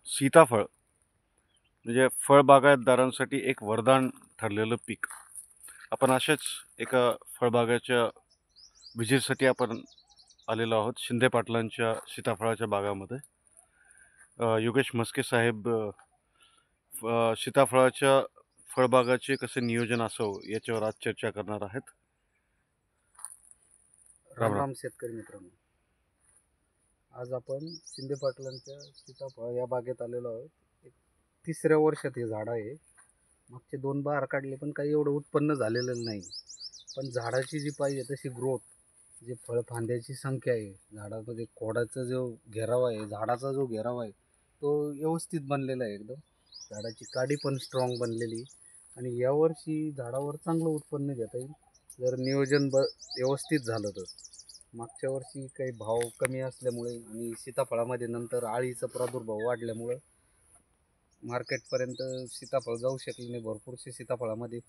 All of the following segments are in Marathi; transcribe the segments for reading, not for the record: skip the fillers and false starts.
सीताफळ म्हणजे फळबागायतदारांसाठी एक वरदान ठरलेलं पीक. आपण अशाच एका फळबागाच्या व्हिजिटसाठी आपण आलेलो आहोत शिंदे पाटलांच्या सीताफळाच्या बागामध्ये. योगेश म्हस्के साहेब सीताफळाच्या फळबागाचे कसे नियोजन असावं याच्यावर आज चर्चा करणार आहेत. राम राम शेतकरी मित्रांनो, आज आपण शिंदे पाटलांच्या सीताफळ या बागेत आलेलो आहोत. एक तिसऱ्या वर्षात हे झाड आहे. मागचे 2 बहार काढले पण काही एवढं उत्पन्न झालेलं नाही. पण झाडाची जी पाहिजे तशी ग्रोथ, जी फळफांद्याची संख्या आहे, झाडामध्ये खोडाचा जो घेराव आहे, झाडाचा जो घेराव आहे तो व्यवस्थित बनलेला आहे एकदम. झाडाची काडी पण स्ट्रॉंग बनलेली आणि यावर्षी झाडावर चांगलं उत्पन्न घेता येईल जर नियोजन व्यवस्थित झालं तर. मागच्या वर्षी काही भाव कमी असल्यामुळे आणि सीताफळामध्ये नंतर अळीचा प्रादुर्भाव वाढल्यामुळं मार्केटपर्यंत सीताफळ जाऊ शकले नाही. भरपूरसे सीताफळामध्ये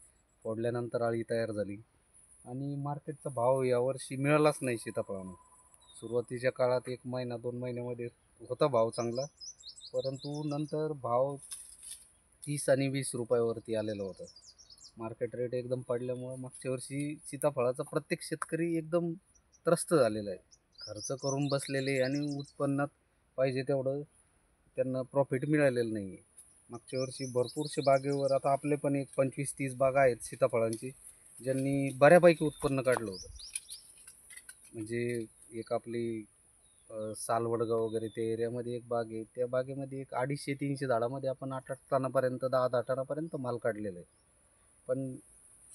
फोडल्यानंतर अळी तयार झाली आणि मार्केटचा भाव यावर्षी मिळालाच नाही सीताफळानं. सुरुवातीच्या काळात 1 महिना 2 महिन्यामध्ये होता भाव चांगला, परंतु नंतर भाव 30 आणि 20 रुपयावरती आलेला होता. मार्केट रेट एकदम पडल्यामुळं मागच्या वर्षी सीताफळाचा प्रत्येक शेतकरी एकदम त्रस्त झालेला आहे. खर्च करून बसलेले आणि उत्पन्नात पाहिजे तेवढं त्यांना प्रॉफिट मिळालेलं नाही आहे. मागच्या वर्षी भरपूरशे बागेवर, आता आपले पण एक 25-30 बागा आहेत सीताफळांची, ज्यांनी बऱ्यापैकी उत्पन्न काढलं होतं. म्हणजे एक आपली सालवडगाव वगैरे त्या एरियामध्ये एक बाग आहे. त्या बागेमध्ये एक 250-300 झाडामध्ये आपण 8-8 टनापर्यंत 10-10 टनापर्यंत माल काढलेला आहे. पण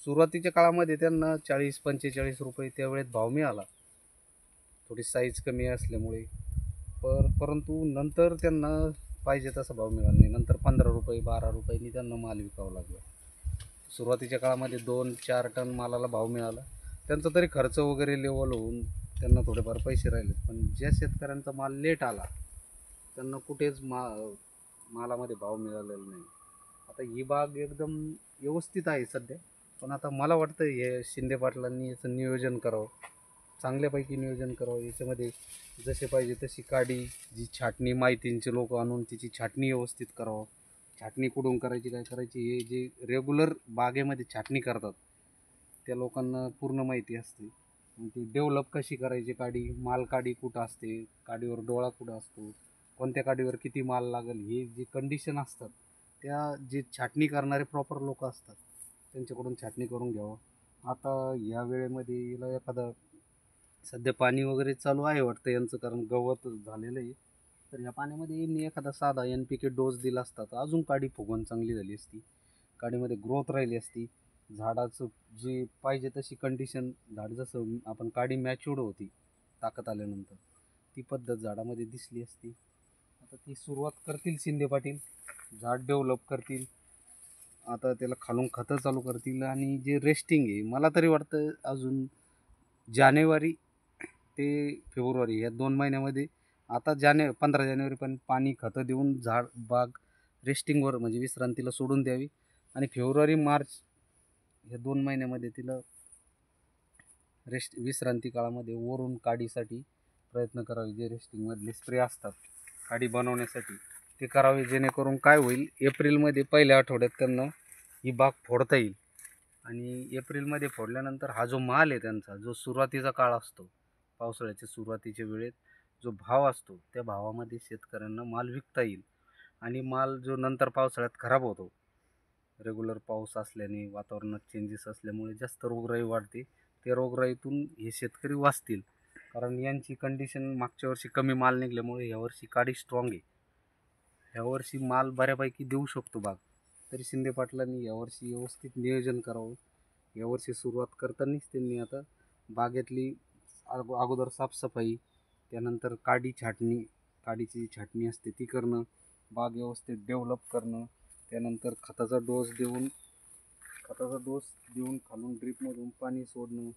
सुरुवातीच्या काळामध्ये त्यांना 40-45 रुपये त्यावेळेत भाव मिळाला, थोडी साईज कमी असल्यामुळे. परंतु नंतर त्यांना पाहिजे तसा भाव मिळाला नाही. नंतर 15 रुपये 12 रुपयांनी त्यांना माल विकावा लागला. सुरुवातीच्या काळामध्ये 2-4 टन मालाला भाव मिळाला. त्यांचा तरी खर्च वगैरे लेवल होऊन त्यांना थोडेफार पैसे राहिले. पण ज्या शेतकऱ्यांचा माल लेट आला त्यांना कुठेच मालामध्ये भाव मिळालेला नाही. आता ही बाग एकदम व्यवस्थित आहे सध्या, पण आता मला वाटतं हे शिंदे पाटलांनी याचं नियोजन करावं, चांगल्यापैकी नियोजन करावं. याच्यामध्ये जसे पाहिजे तशी काडी, जी छाटणी माहितींचे लोक आणून तिची छाटणी व्यवस्थित करावं. छाटणी कुठून करायची, काय करायची, हे जे रेग्युलर बागेमध्ये छाटणी करतात त्या लोकांना पूर्ण माहिती असते. मग ती डेव्हलप कशी करायची, काडी माल काडी कुठं असते, काडीवर डोळा कुठं असतो, कोणत्या काडीवर किती माल लागेल, हे जे कंडिशन असतात त्या जे छाटणी करणारे प्रॉपर लोक असतात त्यांच्याकडून छाटणी करून घ्यावं. आता ह्या वेळेमध्ये हिला एखादा सध्या पाणी वगैरे चालू आहे वाटतं यांचं, कारण गवत झालेलं आहे. तर या पाण्यामध्ये यांनी एखादा साधा NPK डोस दिला असता तर अजून काडी फुगवून चांगली झाली असती, काडीमध्ये ग्रोथ राहिली असती. झाडाचं जी पाहिजे तशी कंडिशन, झाड जसं आपण काडी मॅच्युअर्ड होती ताकद आल्यानंतर, ती पद्धत झाडामध्ये दिसली असती. आता ती सुरुवात करतील शिंदे पाटील, झाड डेव्हलप करतील. आता त्याला खालून खतं चालू करतील आणि जे रेस्टिंग आहे, मला तरी वाटतं अजून जानेवारी ते फेब्रुवारी या 2 महिन्यामध्ये, आता 15 जानेवारी पण पाणी खतं देऊन झाड बाग रेस्टिंगवर म्हणजे विश्रांतीला सोडून द्यावी आणि फेब्रुवारी मार्च या 2 महिन्यामध्ये तिला विश्रांती काळामध्ये वरून काडीसाठी प्रयत्न करावे. जे रेस्टिंगमधले स्प्रे असतात काडी बनवण्यासाठी ते करावे, जेणेकरून काय होईल, एप्रिलमध्ये पहिल्या आठवड्यात त्यांना ही बाग फोडता येईल. आणि एप्रिलमध्ये फोडल्यानंतर हा जो माल आहे त्यांचा, जो सुरुवातीचा काळ असतो पावसाळ्याच्या सुरुवातीच्या वेळेत, जो भाव असतो त्या भावामध्ये शेतकऱ्यांना माल विकता येईल. आणि माल जो नंतर पावसाळ्यात खराब होतो, रेग्युलर पाऊस असल्याने, वातावरणात चेंजेस असल्यामुळे जास्त रोगराई वाढते, त्या रोगराईतून हे शेतकरी वाचतील. कारण यांची कंडिशन मागच्या वर्षी कमी माल निघल्यामुळे यावर्षी काडी स्ट्रॉंग आहे. यावर्षी माल बऱ्यापैकी देऊ शकतो बाग. तरी शिंदे पाटलांनी यावर्षी व्यवस्थित नियोजन करावं. यावर्षी सुरुवात करतानाच त्यांनी आता बागेतली अगोदर साफसफाई, त्यानंतर काडीची छाटणी असते ती करणं, बाग व्यवस्थित डेव्हलप करणं, त्यानंतर खताचा डोस देऊन खालून ड्रीपमधून पाणी सोडणं,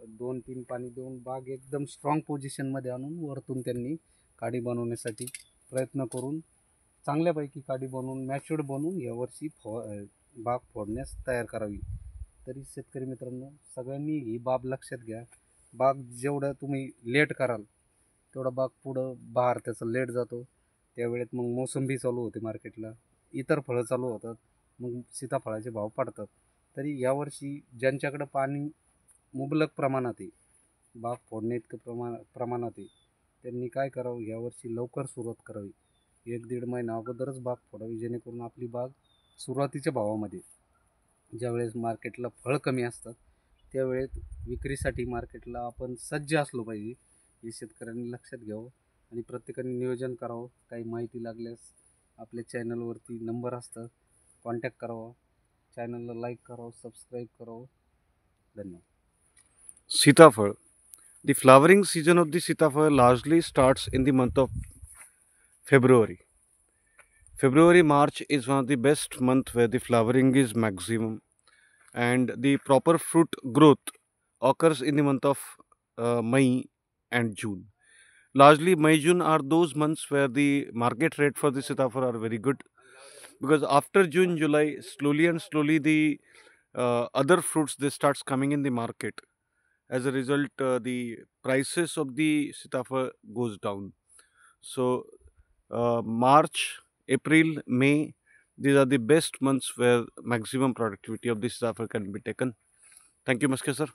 2-3 पाणी देऊन बाग एकदम स्ट्रॉंग पोझिशनमध्ये आणून वरतून त्यांनी काडी बनवण्यासाठी प्रयत्न करून चांगल्यापैकी काडी बनवून मॅच्युअर्ड बनवून यावर्षी बाग फोडण्यास तयार करावी. तरी शेतकरी मित्रांनो, सगळ्यांनी ही बाब लक्षात घ्या. बाग जेवढं तुम्ही लेट कराल तेवढा बाग पुढं बहार त्याचा लेट जातो त्यावेळेत मग मोसंबी चालू होते मार्केटला, इतर फळं चालू होतात, मग सीताफळाचे भाव पडतात. तरी यावर्षी ज्यांच्याकडं पाणी मुबलक प्रमाणात आहे, बाग फोडणे इतकं प्रमाणात आहे, त्यांनी काय करावं, यावर्षी लवकर सुरुवात करावी. 1-1.5 महिना अगोदरच बाग फोडावी, जेणेकरून आपली बाग सुरुवातीच्या भावामध्ये, ज्यावेळेस मार्केटला फळं कमी असतात, त्यावेळेत विक्रीसाठी मार्केटला आपण सज्ज असलो पाहिजे, हे शेतकऱ्यांनी लक्षात घ्यावं आणि प्रत्येकाने नियोजन करावं. काही माहिती लागल्यास आपल्या चॅनलवरती नंबर असतात, कॉन्टॅक्ट करावा, चॅनलला लाईक करावं, सबस्क्राईब करावं. धन्यवाद. Sitafal. The flowering season of the Sitafal largely starts in the month of February. March is one of the best month where the flowering is maximum, and the proper fruit growth occurs in the month of May and June. Largely, May, June are those months where the market rate for the Sitafal are very good, because after June, July, slowly and slowly the other fruits they starts coming in the market. As a result, the prices of the Sitafal goes down. So March, April, May, these are the best months where maximum productivity of the Sitafal can be taken. Thank you, Maske sir.